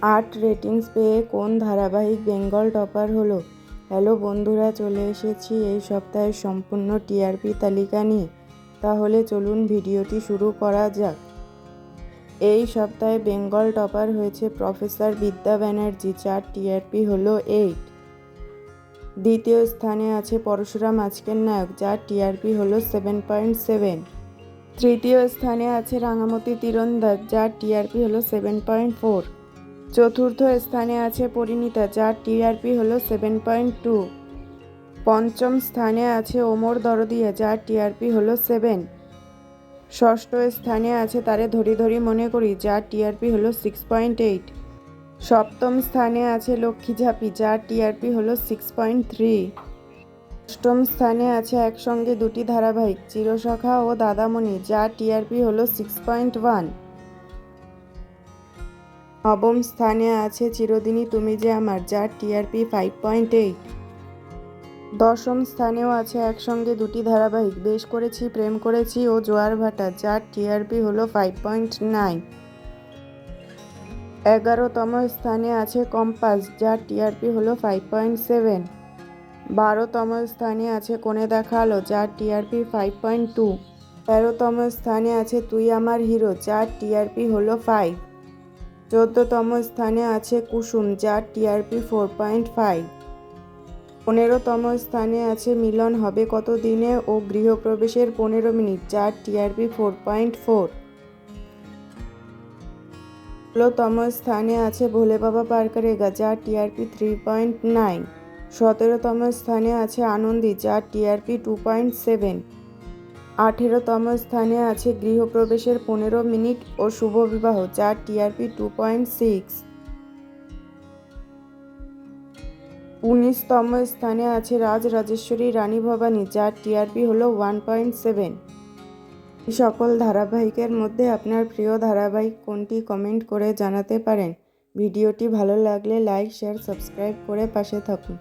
8 ratings পেয়ে কোন ধারাবাহিক বেঙ্গল টপার হলো? হ্যালো বন্ধুরা, চলে এসেছি এই সপ্তাহের সম্পূর্ণ টিআরপি তালিকা নিয়ে। তাহলে চলুন ভিডিওটি শুরু করা যাক। এই সপ্তাহে বেঙ্গল টপার হয়েছে প্রফেসর বিদ্যা ব্যানার্জি, যার টিআরপি হলো 8। দ্বিতীয় স্থানে আছে পরশুরাম আজকের নায়ক, যার টিআরপি হলো 7.7। তৃতীয় স্থানে আছে রাঙামতি তীরন্দাজ, যার টিআরপি হলো 7.4। চতুর্থ স্থানে আছে পরিণীতা, যার টিআরপি হলো 7.2। পঞ্চম স্থানে আছে ওমর দরদিয়া, যার টিআরপি হলো 7। ষষ্ঠ স্থানে আছে তারে ধরি ধরি মনে করি, যার টিআরপি হলো 6.8। সপ্তম স্থানে আছে লক্ষ্মী ঝাঁপি, যার টিআরপি হলো 6.3। অষ্টম স্থানে আছে একসঙ্গে দুটি ধারাবাহিক, চিরসখা ও দাদামণি, যার টিআরপি হলো 6.1। নবম স্থানে আছে চিরদিনই তুমি যে আমার, যার টিআরপি 5.8। দশম স্থানেও আছে একসঙ্গে দুটি ধারাবাহিক, বেশ করেছি প্রেম করেছি ও জোয়ার ভাটা, যার টিআরপি হলো 5.9। 11তম স্থানে আছে কম্পাস, যার টিআরপি হলো 5.7। 12তম স্থানে আছে কোণে দেখা আলো, যার টিআরপি 5.2। 13তম স্থানে আছে তুই আমার হিরো, যার টিআরপি হলো 5। 14তম স্থানে আছে কুসুম, যার টিআরপি 4.5। 15তম স্থানে আছে মিলন হবে কত দিনে ও গৃহপ্রবেশের 15 মিনিট, যার টিআরপি 4.4। 16তম স্থানে আছে ভোলে বাবা পার করেগা, যার টিআরপি 3.9। 17তম স্থানে আছে আনন্দী, যার টিআরপি 2.7। 18তম স্থানে আছে গৃহপ্রবেশের 15 মিনিট ও শুভ বিবাহ, যার টিআরপি 2.6। 19তম স্থানে আছে রাজ রাজেশ্বরী রানী ভবানী, যার টিআরপি হলো 1.7। এই সকল ধারাবাহিকের মধ্যে আপনার প্রিয় ধারাবাহিক কোনটি কমেন্ট করে জানাতে পারেন। ভিডিওটি ভালো লাগলে লাইক, শেয়ার, সাবস্ক্রাইব করে পাশে থাকুন।